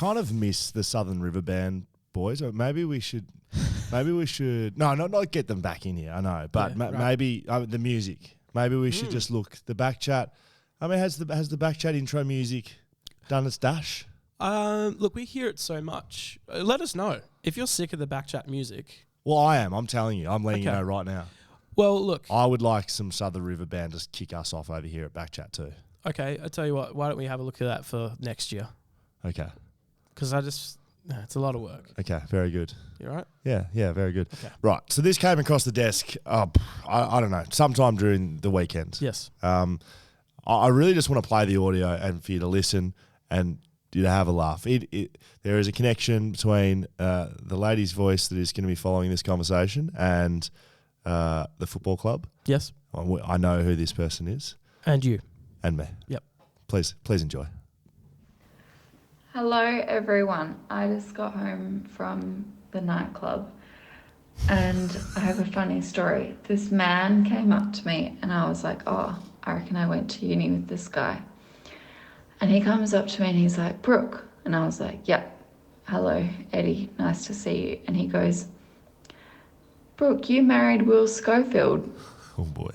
kind of miss the Southern River Band boys. Or maybe we should. No, not get them back in here. I know, but maybe the music. Maybe we should just look the BackChat. I mean, has the BackChat intro music done its dash? Look, we hear it so much. Let us know if you're sick of the BackChat music. Well, I am. I'm telling you. I'm letting you know right now. Well, look. I would like some Southern River Band to kick us off over here at BackChat too. Okay, I tell you what. Why don't we have a look at that for next year? Okay. Because it's a lot of work. Okay, very good. You all right? Yeah, very good. Okay. Right, so this came across the desk, I don't know, sometime during the weekend. Yes. I really just want to play the audio and for you to listen and you to have a laugh. There is a connection between the lady's voice that is going to be following this conversation and the football club. Yes. I know who this person is. And you. And me. Yep. Please enjoy. Hello everyone, I just got home from the nightclub and I have a funny story. This man came up to me and I was like, oh, I reckon I went to uni with this guy. And he comes up to me and he's like, Brooke. And I was like, yep, hello Eddie, nice to see you. And he goes, Brooke, you married Will Schofield. Oh boy.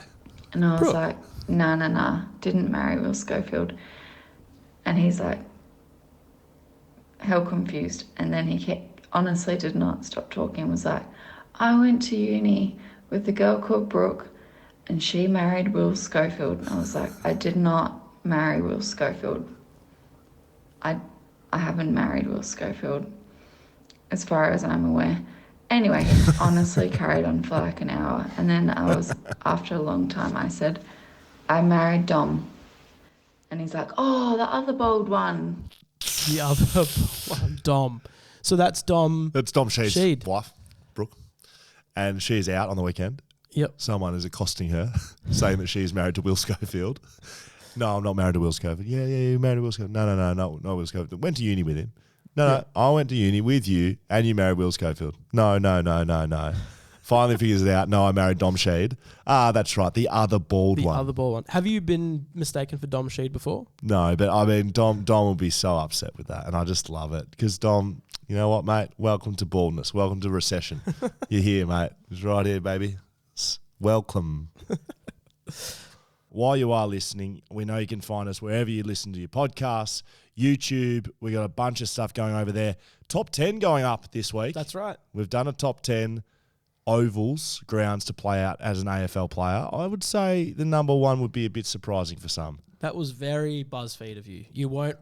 And I was like, nah, didn't marry Will Schofield. And he's like, hell confused. And then he honestly did not stop talking, was like, I went to uni with a girl called Brooke and she married Will Schofield. And I was like, I did not marry Will Schofield. I haven't married Will Schofield as far as I'm aware. Anyway, he honestly carried on for like an hour. And then after a long time, I said, I married Dom. And he's like, oh, the other bold one. The other one, Dom. So that's Dom. That's Dom Sheed's wife, Brooke. And she's out on the weekend. Yep. Someone is accosting her, saying that she's married to Will Schofield. No, I'm not married to Will Schofield. Yeah, you married to Will Schofield. No, not Will Schofield. Went to uni with him. No, I went to uni with you and you married Will Schofield. No. Finally figures it out. No, I married Dom Sheed. Ah, that's right. The other bald one. The other bald one. Have you been mistaken for Dom Sheed before? No, but I mean, Dom will be so upset with that. And I just love it. Because Dom, you know what, mate? Welcome to baldness. Welcome to recession. You're here, mate. It's right here, baby. Welcome. While you are listening, we know you can find us wherever you listen to your podcasts, YouTube. We got a bunch of stuff going over there. Top 10 going up this week. That's right. We've done a top 10 ovals, grounds to play out as an AFL player. I would say the number one would be a bit surprising for some. That was very BuzzFeed of you. You won't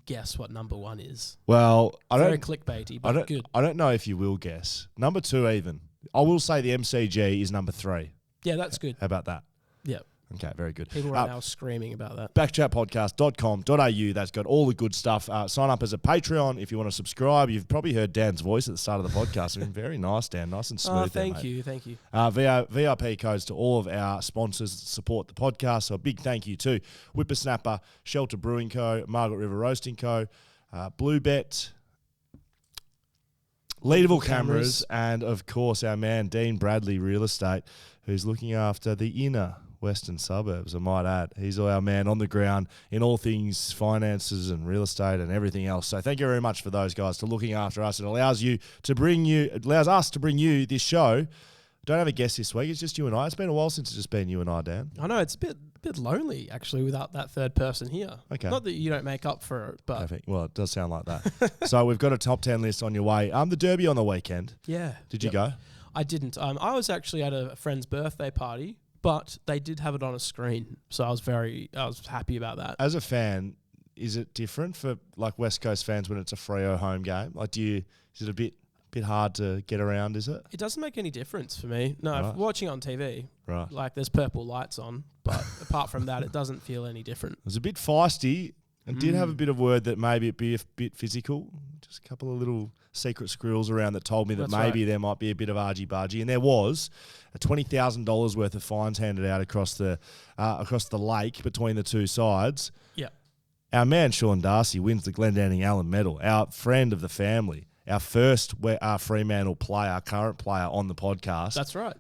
guess what number one is. Well, very clickbaity, but good. I don't know if you will guess. Number two even. I will say the MCG is number 3. Yeah, that's good. How about that? Yeah. Okay, very good. People right now are screaming about that. BackChatPodcast.com.au. That's got all the good stuff. Sign up as a Patreon if you want to subscribe. You've probably heard Dan's voice at the start of the podcast. I mean, very nice, Dan. Nice and smooth. Thank you. VIP codes to all of our sponsors that support the podcast. So a big thank you to Whippersnapper, Shelter Brewing Co., Margaret River Roasting Co., Bluebet, Leadable Cameras, and of course our man Dean Bradley Real Estate, who's looking after the inner western suburbs, I might add. He's our man on the ground in all things finances and real estate and everything else. So thank you very much for those guys for looking after us. It allows us to bring you this show. Don't have a guest this week. It's just you and I. It's been a while since it's just been you and I, Dan. I know it's a bit lonely actually without that third person here. Okay. Not that you don't make up for it, but perfect. Well, it does sound like that. So we've got a top 10 list on your way. The Derby on the weekend. Yeah. Did you go? I didn't. I was actually at a friend's birthday party, but they did have it on a screen, so I was happy about that. As a fan, is it different for like West Coast fans when it's a Freo home game? Like, is it a bit hard to get around? Is it? It doesn't make any difference for me. No, right. Watching it on TV, right? Like there's purple lights on, but apart from that, it doesn't feel any different. It was a bit feisty, and did have a bit of word that maybe it'd be a bit physical. Just a couple of little secret squirrels around that told me that maybe there might be a bit of argy-bargy, and there was a $20,000 worth of fines handed out across the lake between the two sides. Yeah. Our man Sean Darcy wins the Glendenning Allen Medal, our friend of the family, our first Fremantle player, current player on the podcast. That's right.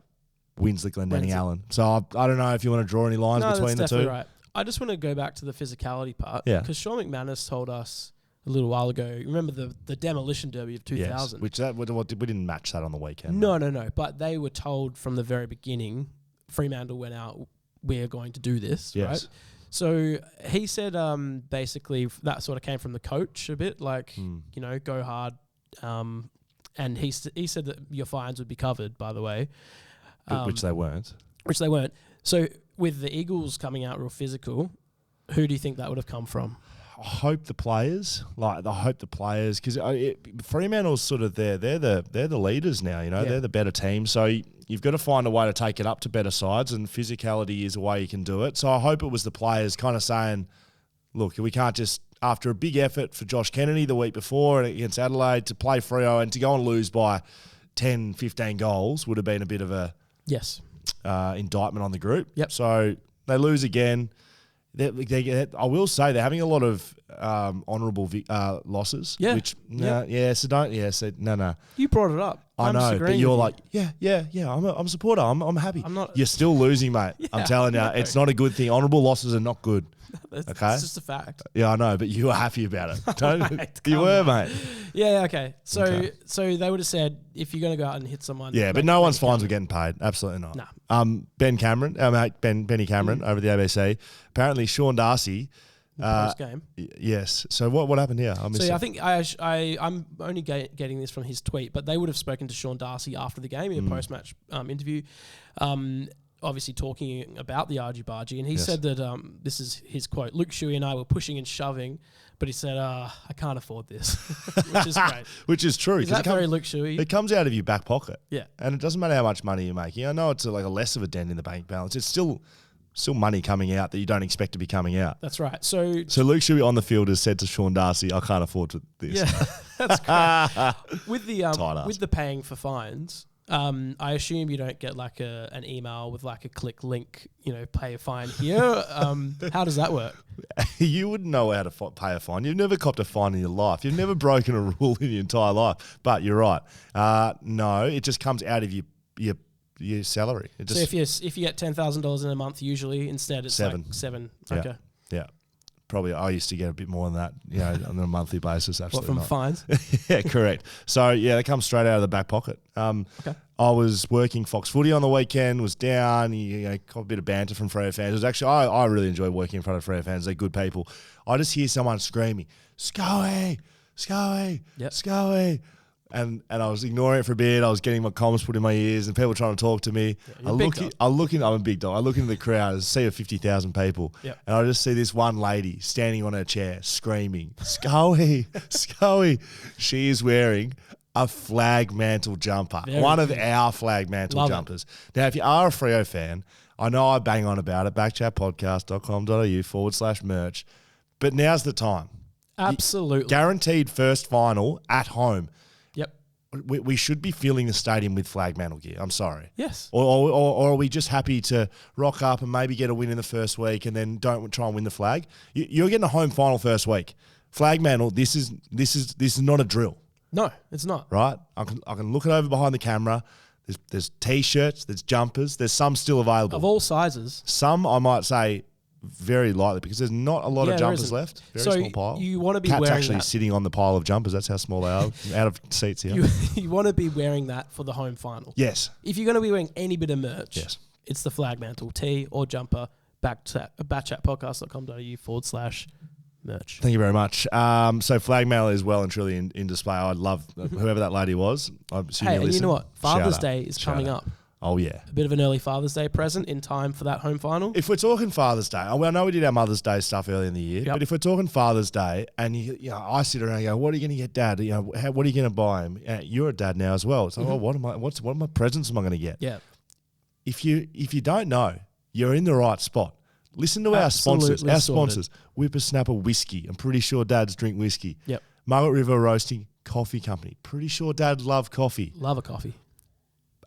Wins the Glendenning Allen. So I don't know if you want to draw any lines between the two. Right. I just want to go back to the physicality part. Yeah. Because Sean McManus told us a little while ago. Remember the demolition derby of 2000? Yes, we didn't match that on the weekend. No. But they were told from the very beginning, Fremantle went out, we're going to do this, Yes. right? So he said basically that sort of came from the coach a bit, like, go hard. And he said that your fines would be covered, by the way. Which they weren't. Which they weren't. So with the Eagles coming out real physical, who do you think that would have come from? I hope the players, because Fremantle's sort of there. They're the leaders now. They're the better team. So you've got to find a way to take it up to better sides, and physicality is a way you can do it. So I hope it was the players kind of saying, look, we can't just, after a big effort for Josh Kennedy the week before against Adelaide to play Freo and to go and lose by 10, 15 goals would have been a bit of a indictment on the group. Yep. So they lose again. I will say they're having a lot of honourable losses. Yeah. Which, no. You brought it up. I know, but you're like, I'm a supporter. I'm happy. I'm not. You're still losing, mate. Yeah, I'm telling you, it's not a good thing. Honourable losses are not good. Okay? It's just a fact. Yeah, I know, but you were happy about it. Mate, you were, mate. Yeah, okay. So they would have said, if you're going to go out and hit someone. Yeah, but no one's fines were getting paid. Absolutely not. No. Ben Cameron, Benny Cameron over the ABC. Apparently, Sean Darcy. Post game. Yes. So what happened here? I think I'm only getting this from his tweet, but they would have spoken to Sean Darcy after the game in a post-match interview, obviously talking about the argy-bargy, and he said that this is his quote: Luke Shuey and I were pushing and shoving, but he said, I can't afford this, which is great. Which is true. Is that very Luke Shuey? It comes out of your back pocket. Yeah. And it doesn't matter how much money you're making. I know it's like a less of a dent in the bank balance. It's still money coming out that you don't expect to be coming out. That's right. So Luke Shuey on the field has said to Sean Darcy, I can't afford this. Yeah, that's great. With the paying for fines, I assume you don't get like an email with like a click link, pay a fine here. How does that work? You wouldn't know how to pay a fine. You've never copped a fine in your life. You've never broken a rule in your entire life. But you're right. No, it just comes out of your salary. So if you get $10,000 in a month, usually instead it's seven. Like 7. Yeah. Okay. Yeah. Probably I used to get a bit more than that, on a monthly basis. Absolutely What, from fines? Yeah, correct. So, they come straight out of the back pocket. Okay. I was working Fox Footy on the weekend, was down, got a bit of banter from Freo fans. It was actually, I really enjoy working in front of Freo fans. They're good people. I just hear someone screaming, Scully, Scully, Yep. Scully. And I was ignoring it for a bit. I was getting my comms put in my ears and people trying to talk to me. Yeah, I'm a big dog. I'm a big dog. I look into the crowd, I see 50,000 people. Yep. And I just see this one lady standing on her chair screaming, Scully, Scully. She is wearing a flag mantle jumper. One of our flag mantle jumpers. Now, if you are a Freo fan, I know I bang on about it, backchatpodcast.com.au/merch. But now's the time. Absolutely. Guaranteed first final at home. Yep. We should be filling the stadium with flag mantle gear. I'm sorry. Yes. Or are we just happy to rock up and maybe get a win in the first week and then don't try and win the flag? You're getting a home final first week. Flag mantle. This is not a drill. No, it's not. Right. I can look it over behind the camera. There's t-shirts. There's jumpers. There's some still available Of all sizes. Some I might say very lightly because there's not a lot of jumpers left. Very small pile. You want to be Cat's wearing actually that. sitting on the pile of jumpers. That's how small they are. Out of seats here. You want to be wearing that for the home final. Yes. If you're going to be wearing any bit of merch, Yes. it's the flag mantle, tee or jumper, backchatpodcast.com.au/merch. Thank you very much. So flag mail is well and truly in display. I'd love whoever that lady was. I assume Hey, you and listen. you know what? Father's Shout Day out. is Shout coming out. up. Oh, yeah. A bit of an early Father's Day present in time for that home final. If we're talking Father's Day, I know we did our Mother's Day stuff earlier in the year, Yep. but if we're talking Father's Day and I sit around and go, what are you going to get Dad? What are you going to buy him? You're a dad now as well. It's like, what are my presents am I going to get? Yeah. If you don't know, you're in the right spot. Listen to our sponsors. Our sponsors, Whippersnapper Whiskey. I'm pretty sure dads drink whiskey. Yep. Margaret River Roasting Coffee Company. Pretty sure dads love coffee. Love a coffee.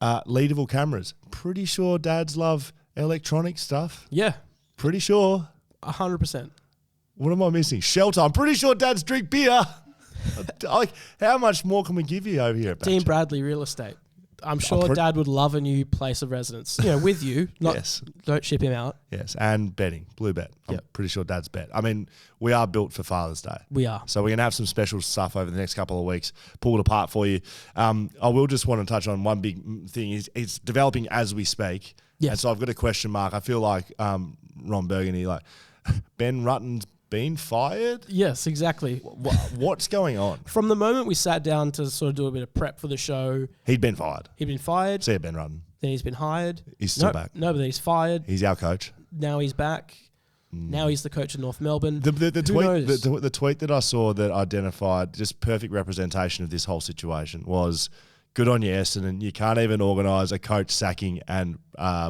Leaderville Cameras. Pretty sure dads love electronic stuff. Yeah. Pretty sure. 100%. What am I missing? Shelter. I'm pretty sure dads drink beer. How much more can we give you over here at Dean BackChat? Bradley Real Estate. I'm sure Dad would love a new place of residence. With you. Yes. Don't ship him out. Yes, and betting, blue bet. I'm pretty sure Dad's bet. I mean, we are built for Father's Day. We are. So we're going to have some special stuff over the next couple of weeks pulled apart for you. I will just want to touch on one big thing. It's developing as we speak. Yes. And so I've got a question mark. I feel like Ron Burgundy, Ben Rutten's been fired? Yes, exactly. What's going on? From the moment we sat down to sort of do a bit of prep for the show. He'd been fired. See ya, Ben Rutten. Then he's been hired. He's still back. No, but he's fired. He's our coach. Now he's back. Now he's the coach of North Melbourne. The tweet that I saw that identified just perfect representation of this whole situation was, good on you, Essendon. You can't even organise a coach sacking and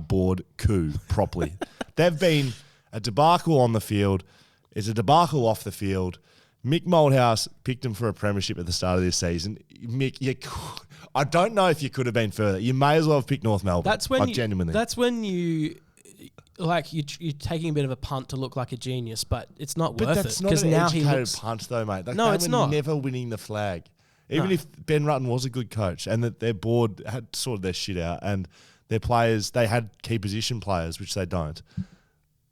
board coup properly. They've been a debacle on the field. It's a debacle off the field. Mick Moldhouse picked him for a premiership at the start of this season. Mick, I don't know if you could have been further. You may as well have picked North Melbourne. Genuinely. That's when you're taking a bit of a punt to look like a genius, but it's not worth it. That's not an educated punt though, mate. No, it's not. Never winning the flag. Even if Ben Rutten was a good coach and that their board had sorted their shit out and their players, they had key position players, which they don't.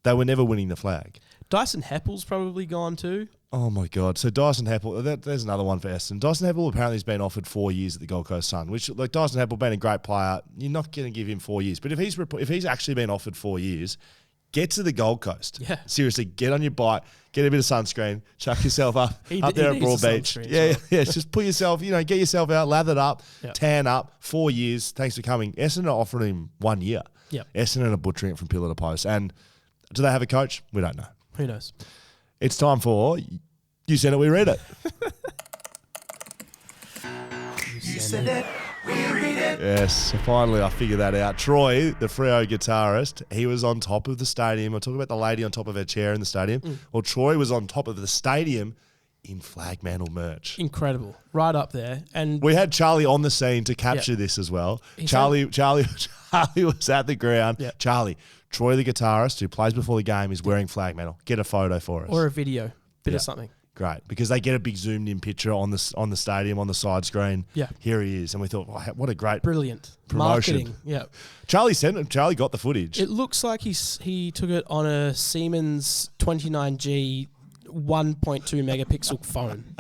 They were never winning the flag. Dyson Heppel's probably gone too. Oh, my God. So Dyson Heppel, there's another one for Essendon. Dyson Heppel apparently has been offered 4 years at the Gold Coast Sun, which, Dyson Heppel being a great player, you're not going to give him 4 years. But if he's actually been offered 4 years, get to the Gold Coast. Yeah. Seriously, get on your bike, get a bit of sunscreen, chuck yourself up there at Broad Beach. Yeah, just put yourself, get yourself out, lathered up, tan up, 4 years. Thanks for coming. Essendon are offering him 1 year. Yep. Essendon are butchering it from pillar to post. And do they have a coach? We don't know. Who knows? It's time for You Send It, We Read It. You send it, we read it. Yes, so finally I figured that out. Troy, the Freo guitarist, he was on top of the stadium. I talk about the lady on top of her chair in the stadium. Well, Troy was on top of the stadium in flag mantle merch. Incredible. Right up there. And we had Charlie on the scene to capture this as well. Charlie was at the ground. Yep. Charlie, Troy the guitarist who plays before the game is wearing flag mantle. Get a photo for us. Or a video. Bit of something. Great, because they get a big zoomed in picture on the stadium on the side screen. Yeah, here he is, and we thought, what a great, brilliant promotion. Marketing. Yeah, Charlie sent it. Charlie got the footage. It looks like he took it on a Siemens 29G 1.2 megapixel phone.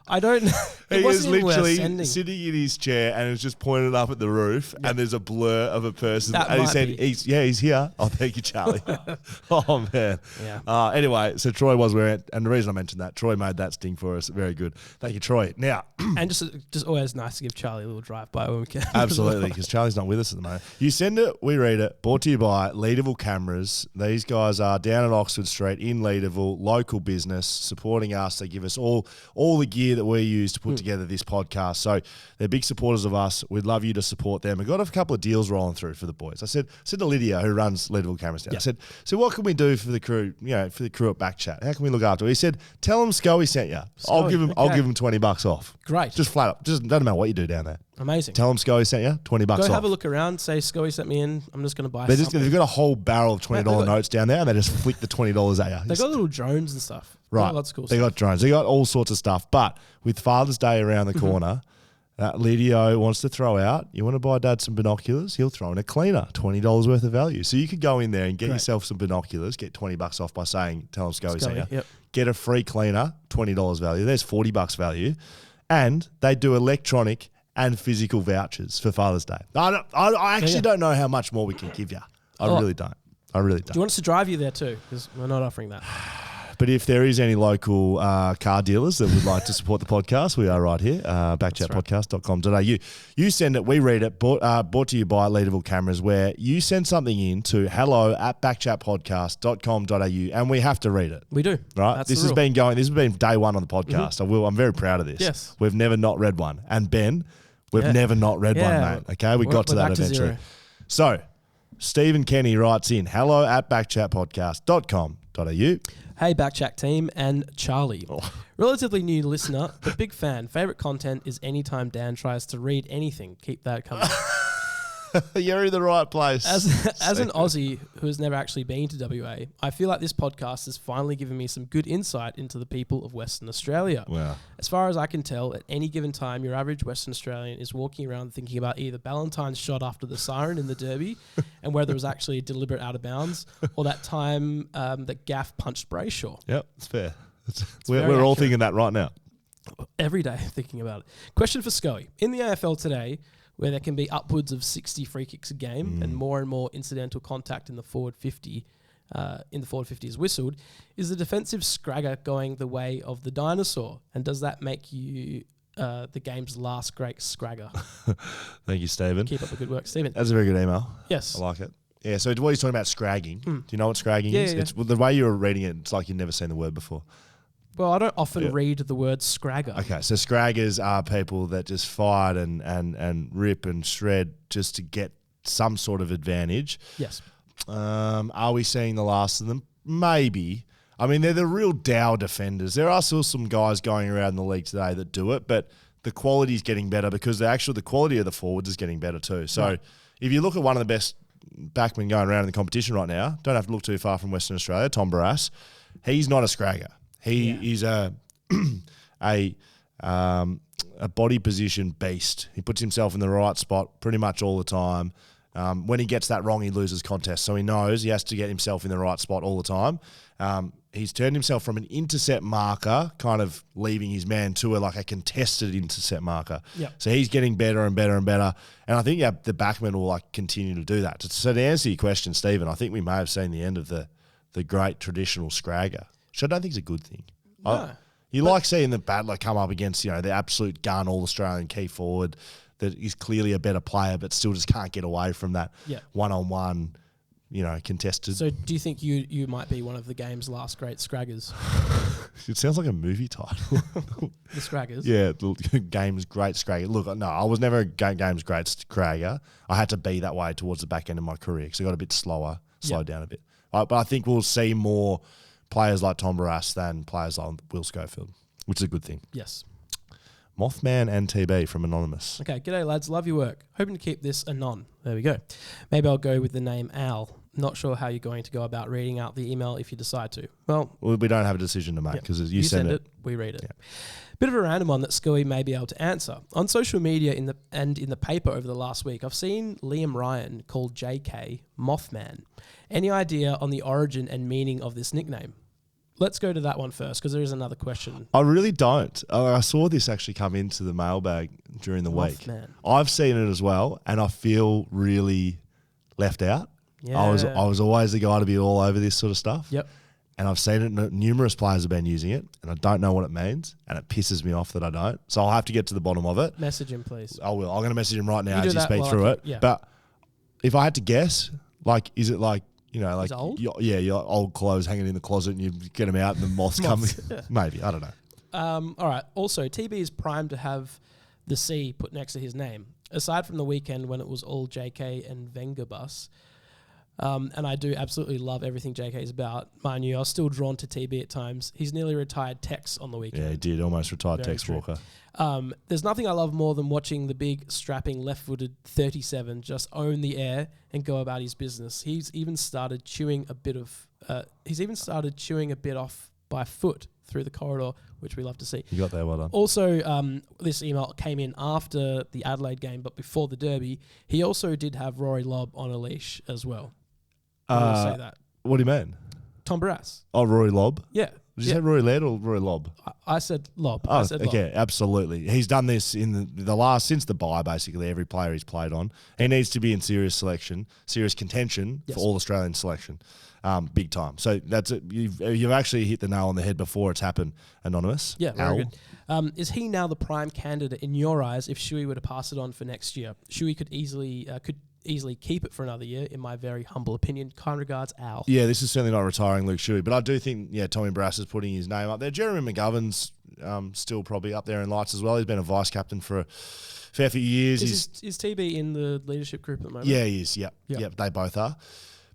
I don't know. He was literally sitting in his chair and it's just pointed up at the roof and there's a blur of a person. And he said, he's here. Oh, thank you, Charlie. Oh, man. Yeah. Anyway, so Troy was wearing it. And the reason I mentioned that, Troy made that sting for us. Very good. Thank you, Troy. Now. And just always nice to give Charlie a little drive-by when we can. Absolutely, because Charlie's not with us at the moment. You Send It, We Read It. Brought to you by Leederville Cameras. These guys are down at Oxford Street in Leederville, local business, supporting us. They give us all the gear that we use to put together this podcast. So they're big supporters of us. We'd love you to support them. We've got a couple of deals rolling through for the boys. I said to Lydia, who runs Leederville Cameras down, I said, so what can we do for the crew, for the crew at BackChat? How can we look after it? He said, tell them Scully sent you. I'll give him $20 off. Great. Just flat up. Just doesn't matter what you do down there. Amazing. Tell them Scully sent you, $20 off. Go have a look around, say Scully sent me in, I'm just going to buy something. They've got a whole barrel of $20 notes down there and they just flick the $20 at you. They've got little drones and stuff. Right. Lots of cool they got drones. They got all sorts of stuff. But with Father's Day around the corner, Lydio wants to throw out, you want to buy Dad some binoculars? He'll throw in a cleaner, $20 worth of value. So you could go in there and get yourself some binoculars, get $20 off by saying, tell them Scully sent you. Yep. Get a free cleaner, $20 value. There's $40 value. And they do electronic and physical vouchers for Father's Day. I actually don't know how much more we can give you. I really don't. Do you want us to drive you there too? Because we're not offering that. But if there is any local car dealers that would like to support the podcast, we are right here, backchatpodcast.com.au. You Send It, We Read It, brought to you by Leederville Cameras, where you send something in to hello@backchatpodcast.com.au and we have to read it. We do. Right? That's this has been day one on the podcast. I'm very proud of this. Yes. We've never not read one. And Ben, we've never not read one, mate. Okay, we got to that eventually. So, Stephen Kenny writes in, hello@backchatpodcast.com.au. Hey, BackChat team and Charlie. Relatively new listener, but big fan. Favorite content is anytime Dan tries to read anything. Keep that coming. You're in the right place. As an Aussie who has never actually been to WA, I feel like this podcast has finally given me some good insight into the people of Western Australia. Wow. As far as I can tell, at any given time, your average Western Australian is walking around thinking about either Ballantyne's shot after the siren in the Derby and whether it was actually a deliberate out of bounds, or that time that Gaff punched Brayshaw. Yep, it's fair. We're all thinking that right now. Every day thinking about it. Question for Scully. In the AFL today, where there can be upwards of 60 free kicks a game and more incidental contact in the forward 50 is whistled, is the defensive scragger going the way of the dinosaur? And does that make you the game's last great scragger? Thank you, Stephen. Keep up the good work, Stephen. That's a very good email. Yes. I like it. Yeah, so what he's talking about scragging. Do you know what scragging is? Yeah. It's, well, the way you were reading it, it's like you've never seen the word before. Well, I don't often read the word scragger. Okay, so scraggers are people that just fight and rip and shred just to get some sort of advantage. Yes. Are we seeing the last of them? Maybe. I mean, they're the real Dow defenders. There are still some guys going around the league today that do it, but the quality is getting better because the quality of the forwards is getting better too. So if you look at one of the best backmen going around in the competition right now, don't have to look too far from Western Australia, Tom Barrass, he's not a scragger. He is a body position beast. He puts himself in the right spot pretty much all the time. When he gets that wrong, he loses contests. So he knows he has to get himself in the right spot all the time. He's turned himself from an intercept marker, kind of leaving his man to a contested intercept marker. Yep. So he's getting better and better and better. And I think the backmen will continue to do that. So to answer your question, Stephen, I think we may have seen the end of the great traditional scragger. Which I don't think is a good thing. No. You like seeing the battler come up against, the absolute gun All-Australian key forward that is clearly a better player but still just can't get away from that one-on-one, contested. So do you think you might be one of the game's last great scraggers? It sounds like a movie title. The scraggers? Yeah, the game's great scragger. Look, no, I was never a game's great scragger. I had to be that way towards the back end of my career because I got a bit slowed down a bit. But I think we'll see more players like Tom Barrass than players like Will Schofield, which is a good thing. Yes. Mothman and TB from Anonymous. Okay, g'day lads, love your work. Hoping to keep this anon. There we go. Maybe I'll go with the name Al. Not sure how you're going to go about reading out the email if you decide to. Well, we don't have a decision to make because you send it. We read it. Yeah. Bit of a random one that Scully may be able to answer. On social media in the paper over the last week, I've seen Liam Ryan called JK Mothman. Any idea on the origin and meaning of this nickname? Let's go to that one first because there is another question. I really don't. I saw this actually come into the mailbag during the week. Mothman. I've seen it as well, and I feel really left out. Yeah. I was always the guy to be all over this sort of stuff. Yep. And I've seen it. Numerous players have been using it, and I don't know what it means, and it pisses me off that I don't. So I'll have to get to the bottom of it. Message him, please. I will. I'm going to message him right now You as you speak through it. Yeah. But if I had to guess, is it Is it old? Your old clothes hanging in the closet and you get them out and the moths come? Yeah. Maybe. I don't know. All right. Also, TB is primed to have the C put next to his name. Aside from the weekend when it was all JK and Vengerbus, and I do absolutely love everything JK is about. Mind you, I was still drawn to TB at times. He's nearly retired Tex on the weekend. Yeah, he did. Almost retired Very Tex true. Walker. There's nothing I love more than watching the big, strapping, left-footed 37 just own the air and go about his business. He's even started chewing a bit off by foot through the corridor, which we love to see. You got there, well done. Also, this email came in after the Adelaide game, but before the Derby. He also did have Rory Lobb on a leash as well. I will say that. What do you mean? Tom Barrass. Oh, Rory Lobb? Yeah. Did you say Rory Laird or Rory Lobb? I said Lobb. Oh, I said Lobb. okay, absolutely. He's done this in the last, since the bye, basically, every player he's played on. He needs to be in serious contention for All-Australian selection, big time. So that's it. You've actually hit the nail on the head before it's happened, Anonymous. Yeah, very good. Is he now the prime candidate in your eyes if Shuey were to pass it on for next year? Shuey could easily keep it for another year, in my very humble opinion. Kind regards, Al. Yeah, this is certainly not retiring Luke Shuey, but I do think, Tommy Barrass is putting his name up there. Jeremy McGovern's still probably up there in lights as well. He's been a vice-captain for a fair few years. Is TB in the leadership group at the moment? Yeah, he is. Yep, they both are.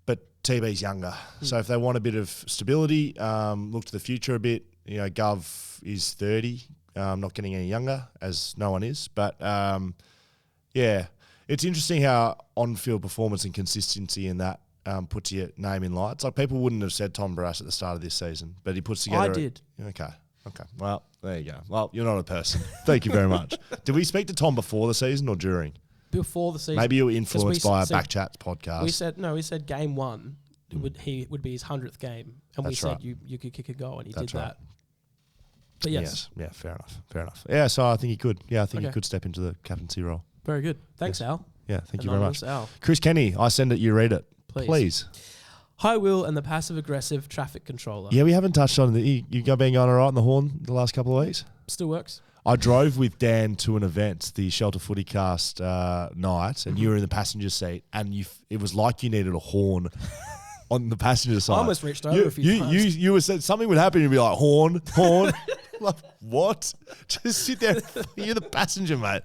But TB's younger. So if they want a bit of stability, look to the future a bit, Gov is 30, not getting any younger, as no one is. But, It's interesting how on-field performance and consistency in that puts your name in lights. Like people wouldn't have said Tom Barrass at the start of this season, but he puts together. I did. Okay. Well, there you go. Well, you're not a person. Thank you very much. Did we speak to Tom before the season or during? Before the season. Maybe you were influenced by a BackChat podcast. We said game one would be his 100th game, and we said you could kick a goal, and he did that. But yes. Yeah, fair enough. Yeah, so I think he could. Yeah, I think he could step into the captaincy role. Very good. Thanks, Al. Yeah, thank you very much. Al. Chris Kenny, I send it, you read it. Please. Hi, Will, and the passive-aggressive traffic controller. Yeah, we haven't touched on it. You been going all right in the Horn the last couple of weeks? Still works. I drove with Dan to an event, the Shelter Footy Cast night, and you were in the passenger seat, and it was like you needed a horn on the passenger side. I almost reached over a few times. You were said something would happen, you'd be like, horn. Like, what? Just sit there. You're the passenger, mate.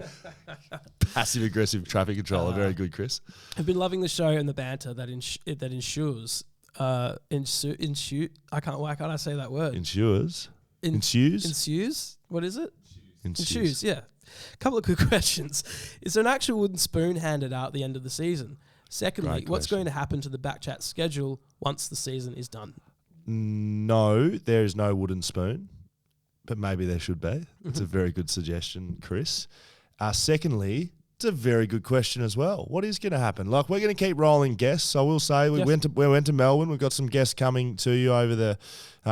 Passive-aggressive traffic controller. Very good, Chris. I've been loving the show and the banter that ensures. Why can't I say that word? Ensues. Ensues? What is it? Ensues, yeah. A couple of good questions. Is there an actual wooden spoon handed out at the end of the season? Secondly, what's going to happen to the BackChat schedule once the season is done? No, there is no wooden spoon, but maybe there should be. It's a very good suggestion, Chris. Secondly, it's a very good question as well. What is going to happen? Like, we're going to keep rolling guests. I will say we went to Melbourne. We've got some guests coming to you over the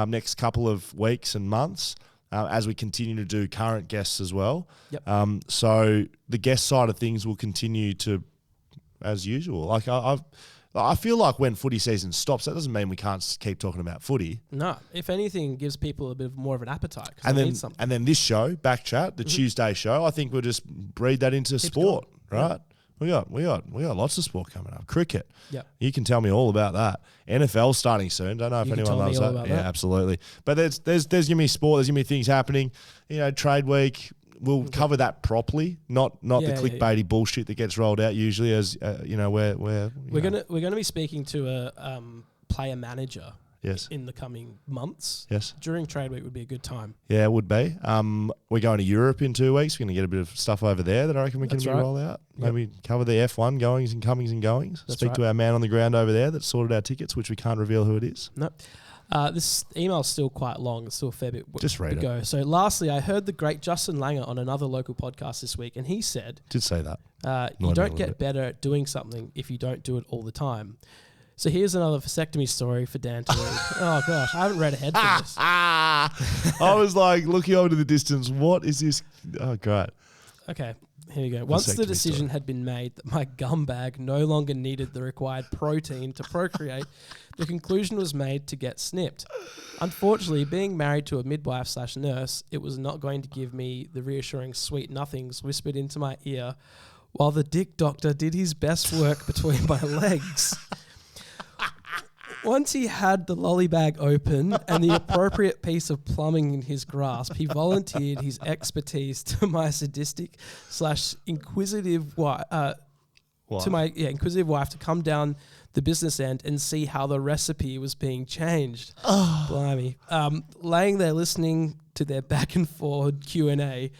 next couple of weeks and months as we continue to do current guests as well. Yep. So the guest side of things will continue to, as usual. Like I feel like when footy season stops, that doesn't mean we can't keep talking about footy. No, if anything, it gives people a bit more of an appetite. And then this show, BackChat, the Tuesday show, I think we'll just breed that into sport, right? Yeah. We got lots of sport coming up. Cricket. Yeah. You can tell me all about that. NFL starting soon. Don't know if anyone loves that. Yeah, absolutely. But there's gonna be sport. There's gonna be things happening. You know, trade week. We'll cover that properly, not the clickbaity bullshit that gets rolled out usually. As we're gonna be speaking to a player manager. Yes. In the coming months. Yes. During trade week would be a good time. Yeah, it would be. We're going to Europe in 2 weeks. We're going to get a bit of stuff over there that I reckon we can roll out. Maybe cover the F1 goings and comings and goings. Speak to our man on the ground over there that sorted our tickets, which we can't reveal who it is. No. This email's still quite long. It's still a fair bit to go. So lastly, I heard the great Justin Langer on another local podcast this week, and he said... Did say that. You don't get better at doing something if you don't do it all the time. So here's another vasectomy story for Dan to read. Oh, gosh. I haven't read ahead for this. I was like looking over to the distance. What is this? Oh, great. Okay. Here we go. Once the decision had been made that my gum bag no longer needed the required protein to procreate, the conclusion was made to get snipped. Unfortunately, being married to a midwife/nurse, it was not going to give me the reassuring sweet nothings whispered into my ear while the dick doctor did his best work between my legs. Once he had the lolly bag open and the appropriate piece of plumbing in his grasp, he volunteered his expertise to my sadistic/inquisitive wife, inquisitive wife to come down the business end and see how the recipe was being changed. Oh. Blimey. Laying there listening to their back and forward Q&A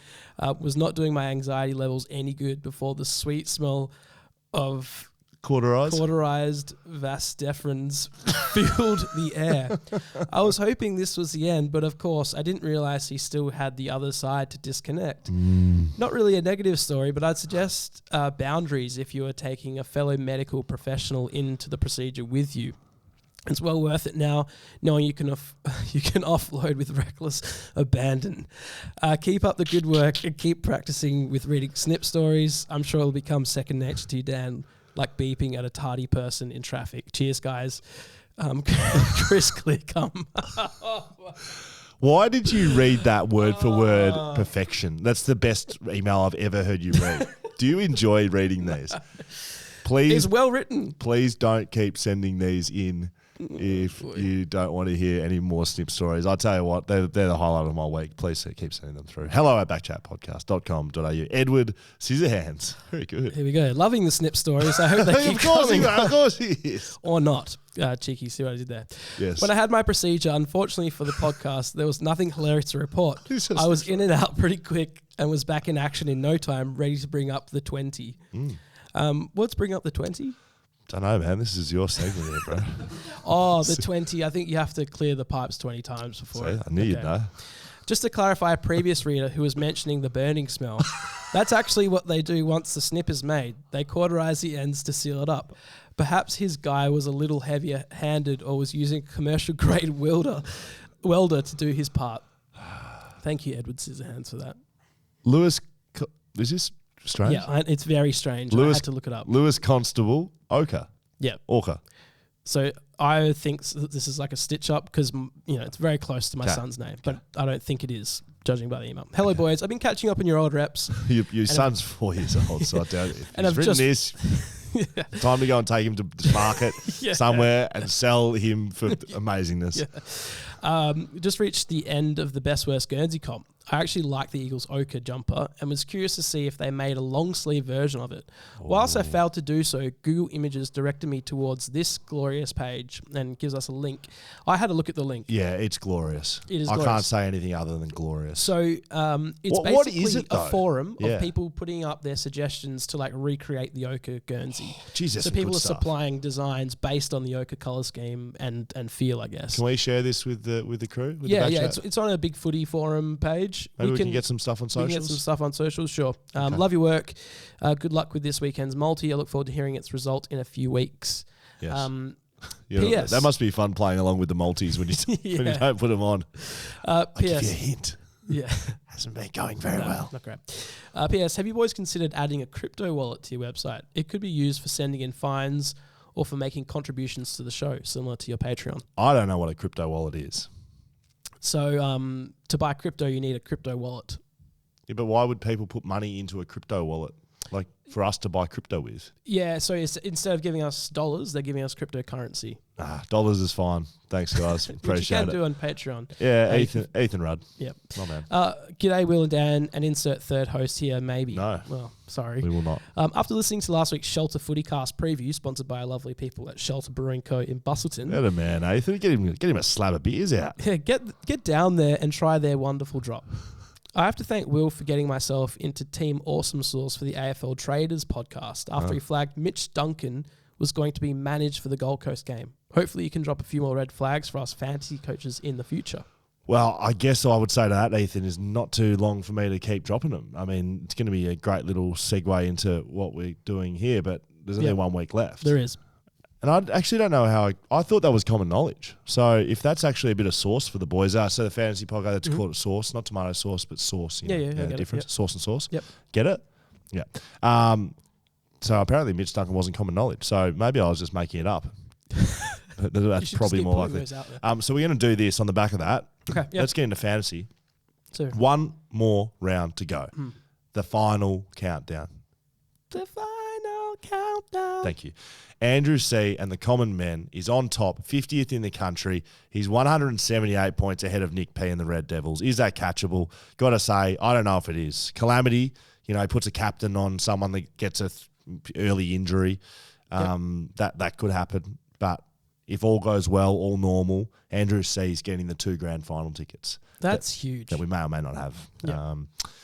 was not doing my anxiety levels any good before the sweet smell of... Cauterized vas deferens filled the air. I was hoping this was the end, but of course I didn't realize he still had the other side to disconnect. Not really a negative story, but I'd suggest boundaries if you are taking a fellow medical professional into the procedure with you. It's well worth it now, knowing you can offload with reckless abandon. Keep up the good work and keep practicing with reading snip stories. I'm sure it'll become second nature to you, Dan. Like beeping at a tardy person in traffic. Cheers, guys. Chris Clearcombe. Why did you read that word for word perfection? That's the best email I've ever heard you read. Do you enjoy reading these? Please. It's well written. Please don't keep sending these in if you don't want to hear any more snip stories. I tell you what, they're the highlight of my week. Please keep sending them through. hello@backchatpodcast.com.au. Edward Scissorhands. Very good. Here we go. Loving the snip stories. I hope they keep coming. Of course he is. Or not. Cheeky, see what I did there. Yes. When I had my procedure, unfortunately for the podcast, there was nothing hilarious to report. I was in and out pretty quick and was back in action in no time, ready to bring up the 20. Let's bring up the 20. Don't know, man. This is your segment here, bro. Oh, the 20. I think you have to clear the pipes 20 times before. See, I knew you'd know. Just to clarify a previous reader who was mentioning the burning smell, that's actually what they do once the snip is made. They cauterize the ends to seal it up. Perhaps his guy was a little heavier handed or was using a commercial grade welder to do his part. Thank you, Edward Scissorhands, for that. Lewis, is this strange? Yeah, it's very strange. I had to look it up. Lewis Constable, Oka. Yeah. Orca. So I think this is like a stitch up because, it's very close to my son's name, but I don't think it is, judging by the email. Hello, boys. I've been catching up on your old reps. Your son's 4 years old, so I doubt it. And I've written this. Time to go and take him to the market somewhere and sell him for amazingness. Just reached the end of the Best Worst Guernsey comp. I actually like the Eagles ochre jumper and was curious to see if they made a long sleeve version of it. Whilst I failed to do so, Google Images directed me towards this glorious page and gives us a link. I had a look at the link. Yeah, it's glorious. It is I glorious. can't say anything other than glorious. So it's what is basically it, though? a forum of people putting up their suggestions to recreate the ochre Guernsey. Jesus, so people are supplying designs based on the ochre colour scheme and feel, I guess. Can we share this with the crew? With it's on a Big Footy forum page. Maybe we can get some stuff on socials. We can get some stuff on socials, sure. Love your work. Good luck with this weekend's multi. I look forward to hearing its result in a few weeks. Yes. P.S. That must be fun playing along with the multis when you when you don't put them on. I'll give you a hint. Yeah. Hasn't been going very well. Not great. P.S. Have you boys considered adding a crypto wallet to your website? It could be used for sending in fines or for making contributions to the show, similar to your Patreon. I don't know what a crypto wallet is. So to buy crypto, you need a crypto wallet. Yeah, but why would people put money into a crypto wallet? Like for us to buy crypto with? Yeah, so instead of giving us dollars, they're giving us cryptocurrency. Dollars is fine. Thanks, guys. Appreciate it. Which you can do on Patreon. Yeah, Ethan Rudd. Yep. My man. G'day, Will and Dan, and insert third host here, maybe. No. Well, sorry. We will not. After listening to last week's Shelter Footycast preview, sponsored by our lovely people at Shelter Brewing Co. in Bustleton. Get a man, Ethan. Get him a slab of beers out. Yeah, get down there and try their wonderful drop. I have to thank Will for getting myself into Team Awesome Sauce for the AFL Traders podcast after he flagged Mitch Duncan was going to be managed for the Gold Coast game. Hopefully you can drop a few more red flags for us fantasy coaches in the future. Well, I guess I would say to that, Ethan, is not too long for me to keep dropping them. I mean, it's going to be a great little segue into what we're doing here, but there's only 1 week left. There is. And I actually don't know how I thought that was common knowledge. So if that's actually a bit of sauce for the boys, so the fantasy podcast, that's called it sauce, not tomato sauce, but sauce. Yeah, difference. Sauce and sauce. Yep. Get it? Yeah. So apparently Mitch Duncan wasn't common knowledge. So maybe I was just making it up. But that's probably more likely. So we're going to do this on the back of that. Okay. Yep. Let's get into fantasy. So 1 more round to go. The final countdown. The final countdown. Thank you. Andrew C. and the Common Men is on top, 50th in the country. He's 178 points ahead of Nick P and the Red Devils. Is that catchable? Got to say, I don't know if it is. Calamity, he puts a captain on someone that gets a early injury. That could happen. But if all goes well, all normal, Andrew C. is getting the 2 grand final tickets. That's huge. That we may or may not have. Yeah.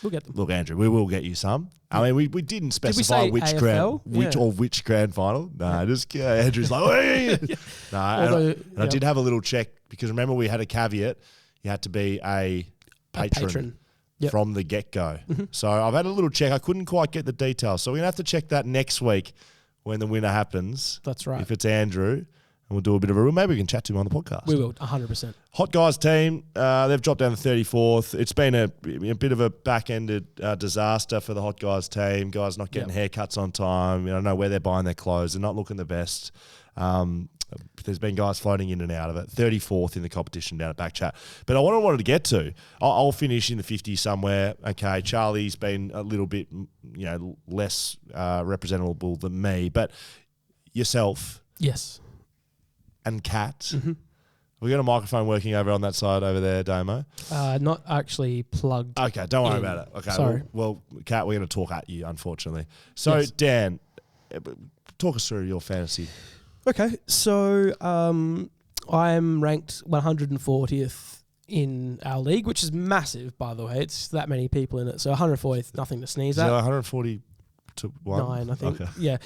We'll get them. Look, Andrew, we will get you some. I mean, we didn't specify which AFL? which grand final. No, just Andrew's like, no. And I did have a little check because remember we had a caveat. You had to be a patron. From the get-go. So I've had a little check. I couldn't quite get the details. So we're going to have to check that next week when the winner happens. That's right. If it's Andrew, and we'll do a bit of a... Maybe we can chat to him on the podcast. We will, 100%. Hot Guys team, they've dropped down to 34th. It's been a bit of a back-ended disaster for the Hot Guys team. Guys not getting haircuts on time. I don't know where they're buying their clothes. They're not looking the best. There's been guys floating in and out of it. 34th in the competition down at BackChat. But what I wanted to get to, I'll finish in the 50s somewhere. Okay, Charlie's been a little bit, less representable than me. But yourself. Yes. And Kat. We got a microphone working over on that side over there, Damo? Not actually plugged. Okay, don't worry about it. Okay, sorry. Well, Kat, we're going to talk at you, unfortunately. So, yes. Dan, talk us through your fantasy. Okay, so I'm ranked 140th in our league, which is massive, by the way. It's that many people in it. So 140th, nothing to sneeze at. 140 to 1? 9, I think. Okay. Yeah.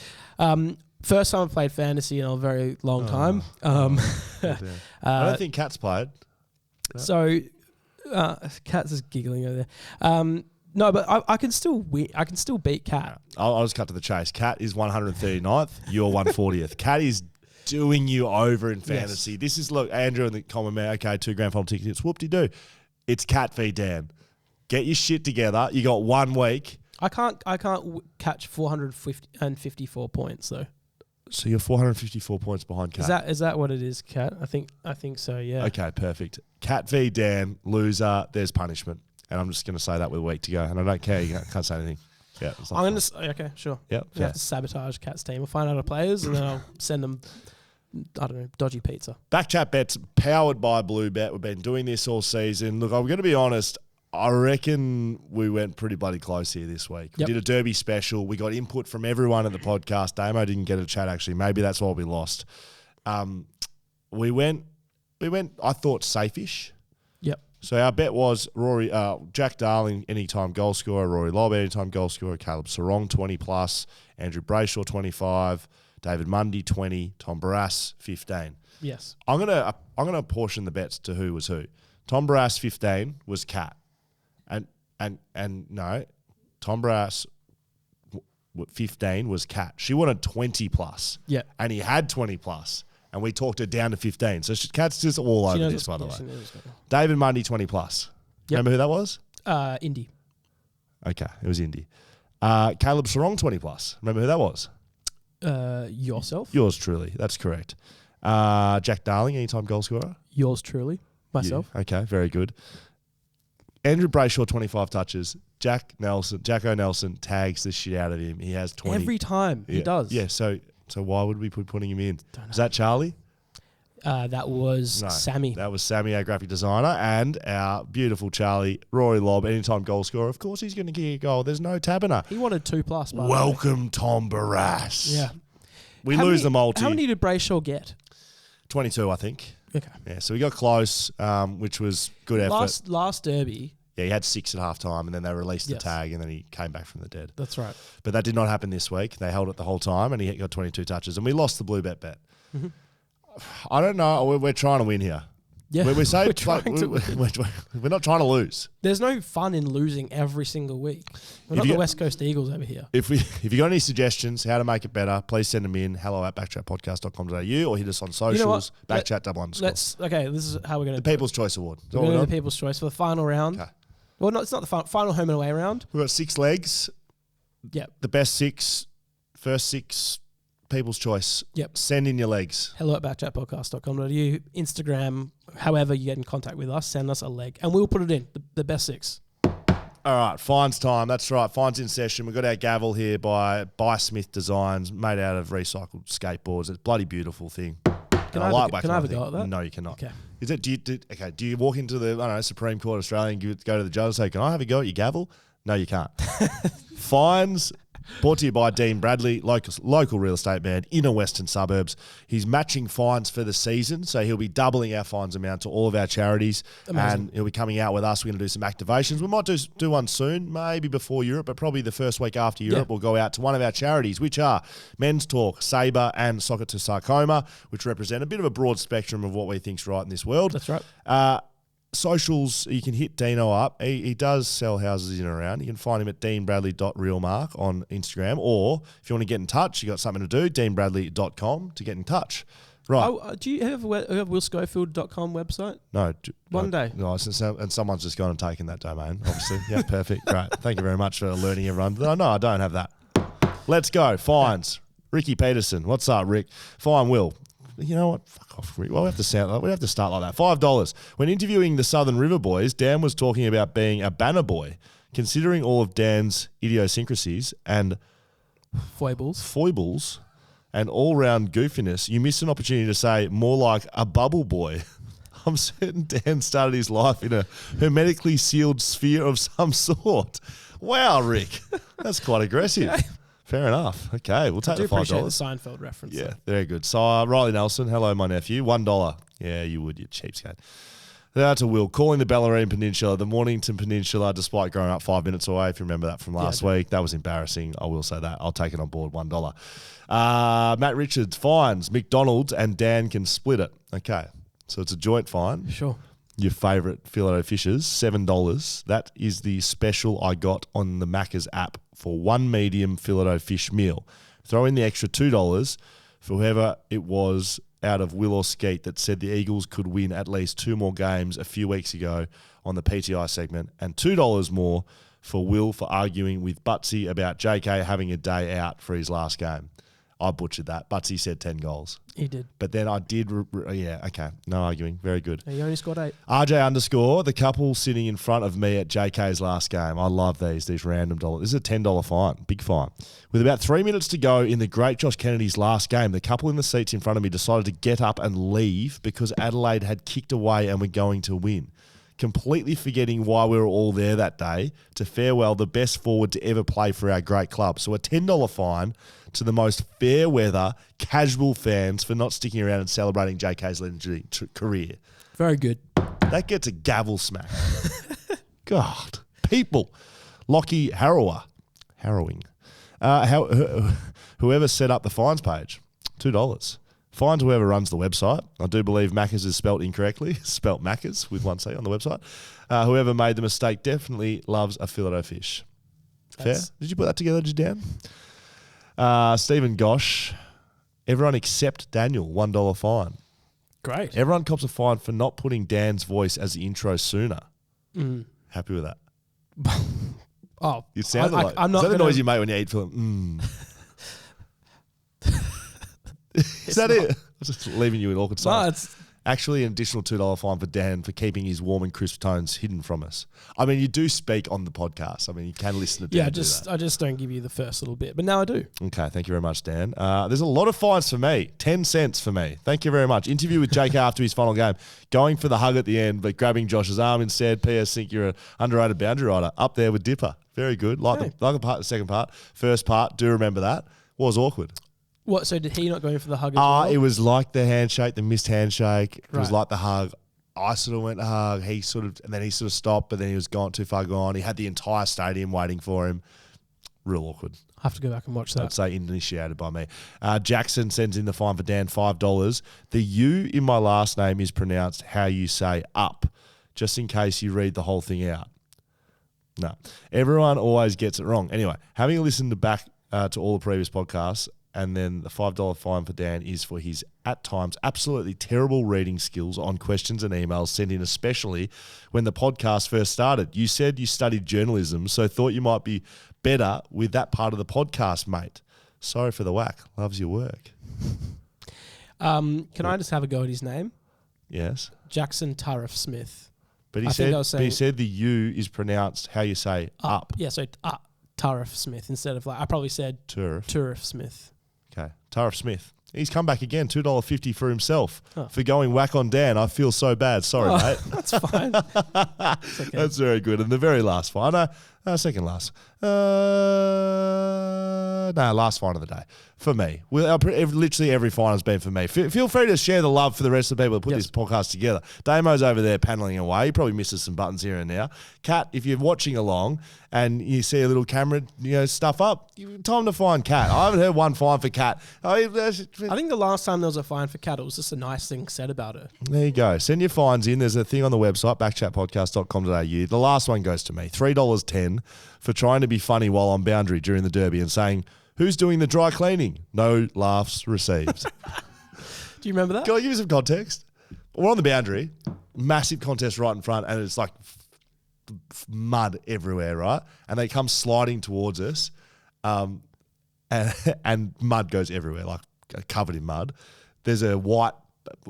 First time I played fantasy in a very long time. I don't think Kat's played. So, Kat's is giggling over there. No, but I can still win. I can still beat Kat. I'll just cut to the chase. Kat is 139th. You're 140th. Kat is doing you over in fantasy. Yes. This is, look, Andrew and the common man. Okay, 2 grand final tickets. Whoop-de-doo. It's Kat v Dan. Get your shit together. You got 1 week. I can't catch 454 points though. So you're 454 points behind Kat. Is that what it is, Kat? I think so. Yeah. Okay, perfect. Kat v Dan, loser. There's punishment, and I'm just going to say that with a week to go, and I don't care. You can't say anything. Yeah, I'm going to. Okay, sure. Yeah, we have to sabotage Kat's team. I'll find out the players, and then I'll send them. I don't know, dodgy pizza. BackChat bets powered by Bluebet. We've been doing this all season. Look, I'm going to be honest. I reckon we went pretty bloody close here this week. We did a derby special. We got input from everyone at the podcast. Damo didn't get a chat, actually. Maybe that's why we lost. We went, I thought, safe-ish. Yep. So our bet was Jack Darling, anytime goal scorer, Rory Lobb, anytime goal scorer, Caleb Sarong, 20+, Andrew Brayshaw, 25, David Mundy, 20, Tom Barrass, 15. Yes. I'm gonna apportion the bets to who was who. Tom Barrass, 15, was Kat. And no, Tom Barrass 15 was Kat. She wanted 20+. Yeah. And he had 20+. And we talked her down to 15. So Kat's just all over this, by the way. David Mundy, 20+. Yep. Remember who that was? Indy. Okay, it was Indy. Caleb Sarong, 20+. Remember who that was? Yourself. Yours truly. That's correct. Jack Darling, anytime goal scorer. Yours truly. Myself. You. Okay, very good. Andrew Brayshaw, 25 touches. Jack O'Nelson tags the shit out of him. He has 20. Every time he does. Yeah, so why would we be putting him in? Is that Charlie? That was Sammy. That was Sammy, our graphic designer, and our beautiful Charlie, Rory Lobb, anytime goal scorer. Of course he's going to kick a goal. There's no tabbing. He wanted 2+. Welcome, Tom Barrass. Yeah. We lose the multi. How many did Brayshaw get? 22, I think. Okay. Yeah, so we got close, which was good effort. Last derby. Yeah, he had 6 at half time, and then they released the tag, and then he came back from the dead. That's right. But that did not happen this week. They held it the whole time, and he got 22 touches, and we lost the blue bet. Mm-hmm. I don't know. We're trying to win here. Yeah, we're not trying to lose. There's no fun in losing every single week. We're not the West Coast Eagles over here. If you got any suggestions how to make it better, please send them in. hello@backchatpodcast.com.au or hit us on socials. You know what? BackChat_. Okay, this is how we're going to do People's Choice Award. We're going to do the People's Choice for the final round. Okay. Well, no, it's not the final home and away round. We've got 6 legs. Yep. The best 6, first 6, People's Choice. Yep. Send in your legs. hello@backchatpodcast.com.au, Instagram, however you get in contact with us, send us a leg and we'll put it in, the best 6. All right, fines time. That's right, fines in session. We've got our gavel here by Smith Designs, made out of recycled skateboards. It's a bloody beautiful thing. Can I have a go at that? No, you cannot. Okay. Is it? Do you walk into the Supreme Court Australia and go to the judge and say, "Can I have a go at your gavel?" No, you can't. Fines. Brought to you by Dean Bradley, local real estate man, inner western suburbs. He's matching fines for the season, so he'll be doubling our fines amount to all of our charities. Amazing. And he'll be coming out with us. We're going to do some activations. We might do one soon, maybe before Europe, but probably the first week after Europe, we'll go out to one of our charities, which are Men's Talk, Sabre, and Soccer to Sarcoma, which represent a bit of a broad spectrum of what we think's right in this world. That's right. Socials, you can hit Dino up. He does sell houses in and around. You can find him at deanbradley.realmark on Instagram. Or if you want to get in touch, you got something to do, deanbradley.com to get in touch. Right. Do you have a willschofield.com website? No. One day. No, and someone's just gone and taken that domain, obviously. Yeah, perfect. Great. Thank you very much for learning, everyone. No, I don't have that. Let's go. Fines. Ricky Peterson. What's up, Rick? Fine, Will. You know what? Fuck off, Rick. Well, we have to start like that. $5. When interviewing the Southern River Boys, Dan was talking about being a banner boy. Considering all of Dan's idiosyncrasies and foibles and all-round goofiness, you missed an opportunity to say more like a bubble boy. I'm certain Dan started his life in a hermetically sealed sphere of some sort. Wow, Rick. That's quite aggressive. Okay. Fair enough. Okay, we'll take the $5. I appreciate the Seinfeld reference. Yeah, very good. So, Riley Nelson, hello, my nephew. $1. Yeah, you would, you cheapskate. That's a Will. Calling the Bellarine Peninsula, the Mornington Peninsula, despite growing up 5 minutes away, if you remember that from last week. That was embarrassing. I will say that. I'll take it on board, $1. Matt Richards, fines McDonald's and Dan can split it. Okay, so it's a joint fine. Sure. Your favourite filet fishes, $7. That is the special I got on the Macca's app for one medium filet fish meal. Throw in the extra $2 for whoever it was out of Will or Skeet that said the Eagles could win at least 2 more games a few weeks ago on the PTI segment, and $2 more for Will for arguing with Butsy about JK having a day out for his last game. I butchered that. Butsy said 10 goals. He did. But then I did, okay, no arguing. Very good. He only scored 8. RJ_, the couple sitting in front of me at JK's last game. I love these random dollars. This is a $10 fine, big fine. With about 3 minutes to go in the great Josh Kennedy's last game, the couple in the seats in front of me decided to get up and leave because Adelaide had kicked away and were going to win. Completely forgetting why we were all there that day to farewell the best forward to ever play for our great club. So a $10 fine to the most fair weather, casual fans for not sticking around and celebrating JK's legendary career. Very good. That gets a gavel smack. God. People. Lockie Harrowing. Whoever set up the fines page, $2. Fines whoever runs the website. I do believe Macca's is spelt incorrectly. Spelt Macca's with one C on the website. Whoever made the mistake definitely loves a filet fish. Fair? Did you put that together, did you, Dan? Stephen Gosh. Everyone except Daniel, $1 fine. Great. Everyone cops a fine for not putting Dan's voice as the intro sooner. Happy with that? Oh, It sounded like. I'm not is that the gonna, noise you make when you eat film? Is that it? I'm just leaving you in awkward silence. it's Actually, an additional $2 fine for Dan for keeping his warm and crisp tones hidden from us. I mean, you do speak on the podcast. I mean, you can listen to Dan do that. I just don't give you the first little bit, but now I do. Okay, thank you very much, Dan. There's a lot of fines for me. 10 cents for me. Thank you very much. Interview with JK after his final game. Going for the hug at the end, but grabbing Josh's arm instead. P.S. think you're an underrated boundary rider. Up there with Dipper. Very good. Like the second part. First part, do remember that. Was awkward. What? So did he not go in for the hug as well? It was like the handshake, the missed handshake. It was like the hug. I sort of went to hug. And then he sort of stopped, but then he was too far gone. He had the entire stadium waiting for him. Real awkward. I have to go back and watch that. I'd say initiated by me. Jackson sends in the fine for Dan, $5. The U in my last name is pronounced how you say up, just in case you read the whole thing out. No. Everyone always gets it wrong. Anyway, having listened back to all the previous podcasts, and then the $5 fine for Dan is for his, at times, absolutely terrible reading skills on questions and emails sent in, especially when the podcast first started. You said you studied journalism, so thought you might be better with that part of the podcast, mate. Sorry for the whack. Loves your work. Can I just have a go at his name? Yes. Jackson Tariff Smith. But he said the U is pronounced how you say up. Yeah, so Tariff Smith instead of like, I probably said Tariff Smith. Okay. Tariff Smith. He's come back again, $2.50 for himself for going whack on Dan. I feel so bad. Sorry, mate. That's fine. It's okay. That's very good. And the very last fine, second last. Last fine of the day for me. Literally every fine has been for me. Feel free to share the love for the rest of the people that put this podcast together. Damo's over there paneling away. He probably misses some buttons here and now. Kat, if you're watching along and you see a little camera, stuff up, time to find Kat. I haven't heard one fine for Kat. I think the last time there was a fine for Kat, it was just a nice thing said about her. There you go. Send your fines in. There's a thing on the website, backchatpodcast.com.au. The last one goes to me, $3.10 for trying to be funny while on boundary during the derby and saying, "Who's doing the dry cleaning?" No laughs received. Do you remember that? Can I give you some context? We're on the boundary, massive contest right in front, and it's like mud everywhere, right? And they come sliding towards us, and mud goes everywhere, like covered in mud. There's a white,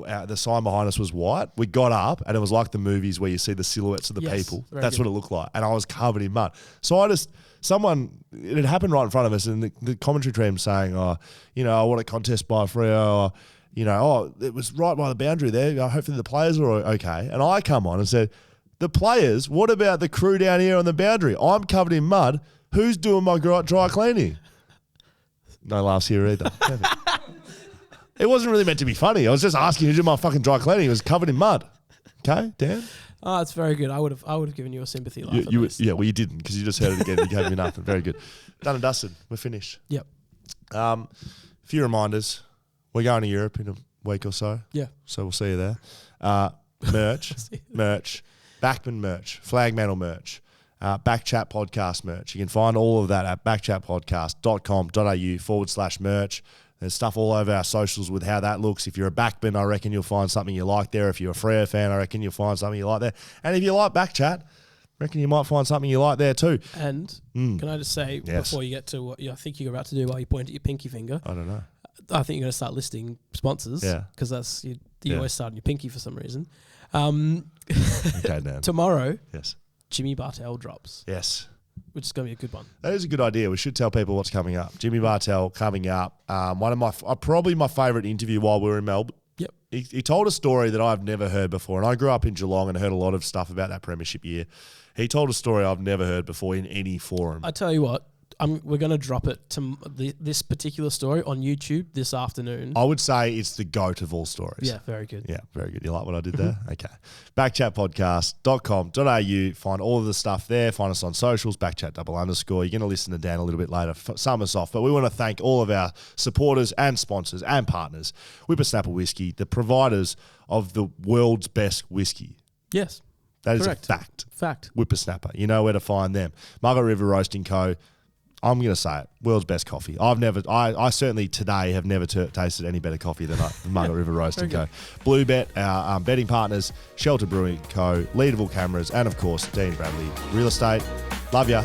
the sign behind us was white. We got up, and it was like the movies where you see the silhouettes of the people. That's what it looked like. And I was covered in mud. So it had happened right in front of us, and the commentary team saying, I want a contest by Freo, it was right by the boundary there. Hopefully the players are okay. And I come on and said, the players, what about the crew down here on the boundary? I'm covered in mud. Who's doing my dry cleaning? No laughs here either. It wasn't really meant to be funny. I was just asking who did my fucking dry cleaning. It was covered in mud. okay, Dan? Oh, it's very good. I would have given you a sympathy laugh. Well, you didn't because you just heard it again. You gave me nothing. Very good. Done and dusted. We're finished. Yep. A few reminders. We're going to Europe in a week or so. Yeah. So we'll see you there. Merch, Backman merch, Flag Mantle merch, BackChat podcast merch. You can find all of that at backchatpodcast.com.au/merch. There's stuff all over our socials with how that looks. If you're a Backman, I reckon you'll find something you like there. If you're a Freo fan, I reckon you'll find something you like there. And if you like BackChat, I reckon you might find something you like there too. And can I just say, before you get to what I think you're about to do while you point at your pinky finger? I don't know. I think you're going to start listing sponsors. Yeah. Because that's you always start on your pinky for some reason. Okay, Dan. Tomorrow, yes, Jimmy Bartell drops. Yes. Which is going to be a good one. That is a good idea. We should tell people what's coming up. Jimmy Bartell coming up. One of my probably my favourite interview while we were in Melbourne. Yep. He told a story that I've never heard before, and I grew up in Geelong and heard a lot of stuff about that premiership year. He told a story I've never heard before in any forum. I tell you what, we're going to drop it to this particular story on YouTube this afternoon. I would say it's the GOAT of all stories. Yeah, very good. Yeah, very good. You like what I did there? Okay. Backchatpodcast.com.au. Find all of the stuff there. Find us on socials, backchat_. You're going to listen to Dan a little bit later. Summer's off, but we want to thank all of our supporters and sponsors and partners. Whippersnapper Whiskey, the providers of the world's best whiskey. Yes. That is correct. a fact. Fact. Whippersnapper. You know where to find them. Margaret River Roasting Co. I'm going to say it. World's best coffee. I certainly today have never tasted any better coffee than Margaret River Roasting Co. Blue Bet, our betting partners, Shelter Brewing Co., Leadable Cameras, and of course, Dean Bradley Real Estate. Love ya.